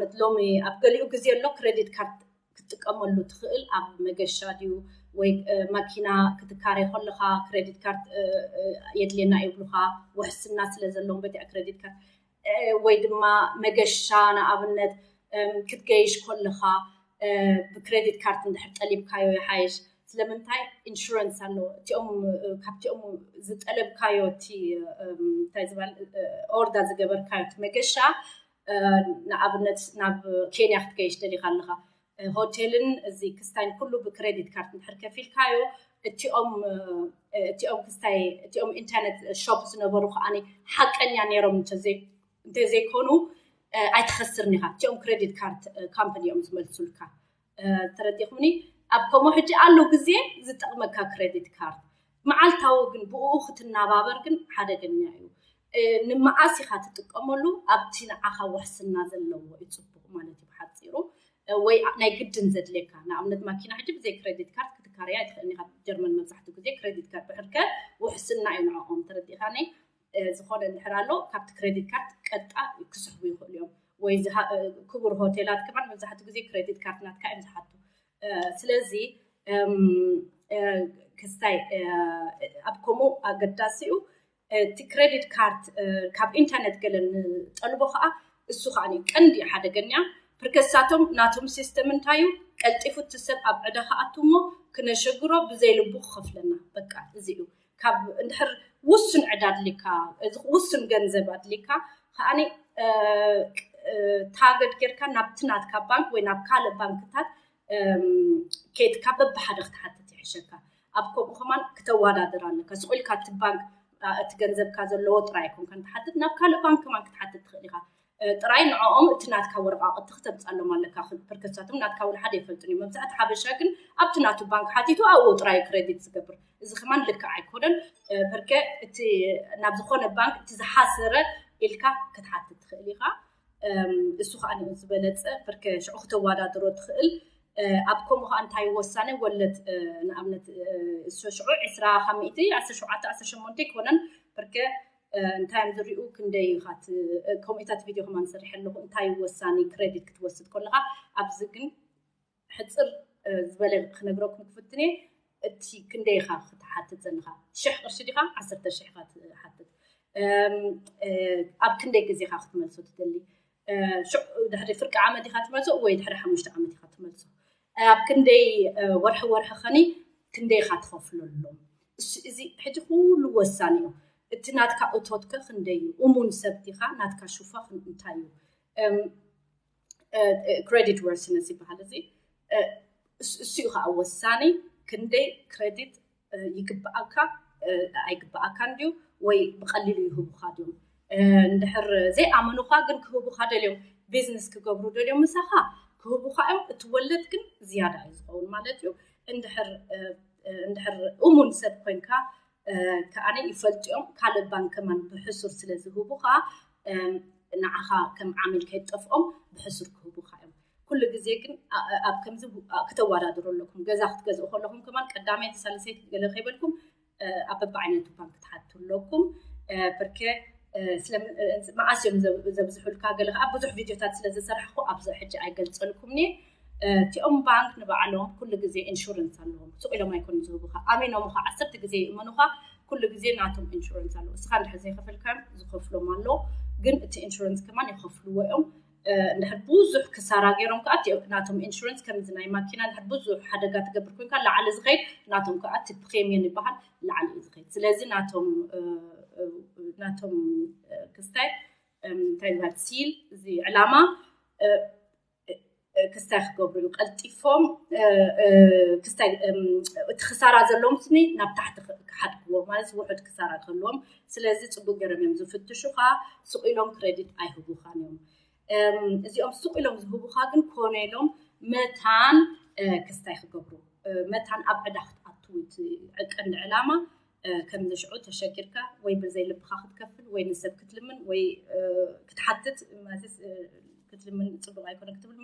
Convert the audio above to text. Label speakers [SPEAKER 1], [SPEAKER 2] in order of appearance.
[SPEAKER 1] ማለት ሎሚ ኣብ ገሊኡ ግዜ ኣሎ ክሬዲት ካርድ ክትጥቀመሉ ትኽእል ኣብ መገሻ ድዩ ወይ ማኪና ክትካረ ከለኻ ክሬዲት ካርድ የድልየና ይብሉኻ ውሕስና ስለ ዘለዎም በቲ ክሬዲት ካርድ ወይ ድማ መገሻ ንኣብነት ክትገይሽ ከለኻ ብክሬዲት ካርድ እንድሕር ጠሊብካዮ ይሓይሽ ስለምንታይ ኢንሹራንስ ኣሎ እቲኦም ካብቲኦም ዝጠለብካዮ እቲ እንታይ ዝበሃል ኦርዳ ዝገበርካዮ መገሻ ንኣብነት ናብ ኬንያ ክትገይሽ ደሊኻ ኣለኻ ሆቴልን እዚ ክስታይን ኩሉ ብክሬዲት ካርድ እንድሕር ከፊልካዮ እቲኦም ክስታይ እቲኦም ኢንተርኔት ሾፕ ዝነበሩ ከዓኒ ሓቀኛ ነይሮም እንተዘይኮኑ ኣይትኸስርን ኢኻ እቲኦም ክሬዲት ካርድ ካምፓኒ እዮም ዝመልሱልካ ተረዲኹኒ ኣብ ከምኡ ሕጂ ኣሎ ግዜ ዝጠቕመካ ክሬዲት ካርድ መዓልታዊ ግን ብኡ ክትናባበር ግን ሓደገኛ እዩ ንመዓስ ኢኻ ትጥቀመሉ ኣብቲ ንዓኻ ውሕስና ዘለዎ ይፅቡቕ ማለት እዩ ብሓፂሩ ወይ ናይ ግድን ዘድልየካ ንኣብነት ማኪና ሕጂ ብዘይ ክሬዲት ካርድ ክትካርያ ይትኽእልኒ ኢኻ ጀርመን መብዛሕትኡ ግዜ ክሬዲት ካርድ ብሕርከ ውሕስና እዩ ንዕኦም ተረዲኻኒ ዝኾነ እንድሕር ኣሎ ካብቲ ክሬዲት ካርድ ቀጣ ክስሕቡ ይኽእሉ እዮም ወይ ክቡር ሆቴላት ከማን መብዛሕትኡ ግዜ ክሬዲት ካርድ ናትካ እዮም ዝሓቱ ስለዚ ክስታይ ኣብ ከምኡ ኣገዳሲ እዩ እቲ ክሬዲት ካርድ ካብ ኢንተርኔት ገለን ጠልቦ ከዓ እሱ ከዓኒ ቀንዲ ሓደገኛ ብርከሳቶም ናቶም ሲስተም እንታይ እዩ ቀልጢፉ ትሰብ ኣብ ዕዳኻ ኣትሞ ክነሸግሮ ብዘይ ልቡ ክኸፍለና በቃ እዚ እዩ ካብ እንድሕር ውስን ዕዳ ኣድሊካ ውስን ገንዘብ ኣድሊካ ከዓኒ ታርጌት ጌርካ ናብቲ ናትካ ባንክ ወይ ናብ ካልእ ባንክታት ከይድካ በብሓደ ክትሓትት ይሕሸካ ኣብ ከምኡ ከማን ክተወዳድር ኣለካ ስቑኢልካ እቲ ባንክ እቲ ገንዘብካ ዘለዎ ጥራይ ኮንካ ክትሓትት ናብ ካልእ ባንክ ከማን ክትሓትት ትኽእል ኢኻ ጥራይ ንዕኦም እቲ ናትካ ወረቓቕቲ ክተብፃሎም ኣለካ ብርከሳቶም ናትካ እውን ሓደ ይፈልጡን እዩ መብዛሕቲ ሓበሻ ግን ኣብቲ ናቱ ባንክ ሓቲቱ ኣብኡ ጥራይ ክሬዲት ዝገብር እዚ ከማን ልክዕ ኣይኮነን በርከ እቲ ናብ ዝኾነ ባንክ እቲ ዝሓሰረ ኢልካ ክትሓትት ትኽእል ኢኻ እሱ ከዓ ዝበለፀ በርከ ሽዑ ክተወዳድሮ ትኽእል ኣብ ከምኡ ከዓ እንታይ ወሳነ ወለድ ንኣብነት ሽዑ 17 ይኮነን በርከ እንታይ ዝሪኡ ክንደይ ኢኻት ኮሚታት ቪድዮ ከማን ሰሪሕ ኣለኹ እንታይ ወሳኒ ክሬዲት ክትወስድ ከለኻ ኣብዚ ግን ሕፅር ዝበለ ክነግረኩም ክፍትኔ እቲ ክንደይ ኢኻ ክትሓትት ዘለኻ 1000 ቅርሺ ዲኻ 10000 ኢኻ ክትሓትት ኣብ ክንደይ ግዜ ኢኻ ክትመልሶ ትደሊ ድሕሪ ፍርቂ ዓመት ኢኻ ትመልሶ ወይ ድሕሪ 5 ዓመት ኢኻ ትመልሶ ኣብ ክንደይ ወርሒ ኸኒ ክንደይ ኢኻ ትኸፍለሎም እዚ ሕጂ ኩሉ ወሳኒ እዩ እቲ ናትካ እቶትከ ክንደይ እዩ እሙን ሰብቲ ኢኻ ናትካ ሹፋ እንታይ እዩ ክሬዲት ወርስነስ ይበሃል እዚ እሱ ኢኻ ወሳኒ ክንደይ ክሬዲት ይግብኣካ ኣይግብኣካን ድዩ ወይ ብቐሊሉ ይህቡኻ ድዩ እንድሕር ዘይኣመኑኻ ግን ክህቡኻ ደልዮም ቢዝነስ ክገብሩ ደልዮም ምሳኻ ክህቡኻ እዮም እትወለድ ግን ዝያዳ እዩ ዝኸውን ማለት እዩ እንድሕር እሙን ሰብ ኮይንካ ከኣነ ይፈልጥዮም ካልእ ባንክ ከማን ብሕሱር ስለ ዝህቡኻ ንዓኻ ከም ዓሚል ከይጠፍኦም ብሕሱር ክህቡኻ እዮም ኩሉ ግዜ ግን ኣብ ከምዚ ክተወዳድሩ ኣለኩም ገዛ ክትገዝኡ ከለኹም ከማን ቀዳማይ ተሳለሰይት ገለ ከይበልኩም ኣብ በብዓይነቱ ባንክ ትሓቱ ኣለኩም በርከ መዓስ እዮም ዘብዝሑልካ ገለ ከዓ ብዙሕ ቪድዮታት ስለ ዝሰርሕኹ ኣብዚ ሕጂ ኣይገልፀልኩምኒ እቲኦም ባንክ ንባዕሎም ኩሉ ግዜ ኢንሹራንስ ኣለዎም ስቑኢሎም ኣይኮኑ ዝህቡኻ ኣሚኖም ኸ 10 ግዜ ይእመኑኻ ኩሉ ግዜ ናቶም ኢንሹራንስ ኣለዎ እስኻ እንድሕር ዘይከፈልካዮም ዝኸፍሎም ኣሎ ግን እቲ ኢንሹራንስ ከማን ይኸፍልዎ እዮም እንድሕር ብዙሕ ክሳራ ገይሮም ከዓ ናቶም ኢንሹራንስ ከምዚ ናይ ማኪና እንድሕር ብዙሕ ሓደጋ ትገብር ኮይንካ ላዕሊ ዝኸይድ ናቶም ከዓ እቲ ፕሪምየም ይበሃል ላዕሊ እዩ ዝኸይድ ስለዚ ናቶም ክስታይ እንታይ ዝበሃል ሲል እዚ ዕላማ ክስታይ ክገብሩ እዩ ቀልጢፎም ክስታይ እቲ ክሳራ ዘለዎም ስኒ ናብ ታሕቲ ክሓድግዎ ማለት ውሑድ ክሳራ ከለዎም ስለዚ ፅቡቅ ገይሮም እዮም ዝፍትሹኻ ስቑኢሎም ክሬዲት ኣይህቡኻን እዮም እዚኦም ስቑኢሎም ዝህቡኻ ግን ኮነ ኢሎም መታን ክስታይ ክገብሩ መታን ኣብ ዕዳ ክትኣትው ቀንዲ ዕላማ ከም ዝሽዑ ተሸጊርካ ወይ ብዘይ ልብኻ ክትከፍል ወይ ንሰብ ክትልምን ወይ ክትሓትት ማለት ክትልምን ፅቡቅ ኣይኮነ ክትብል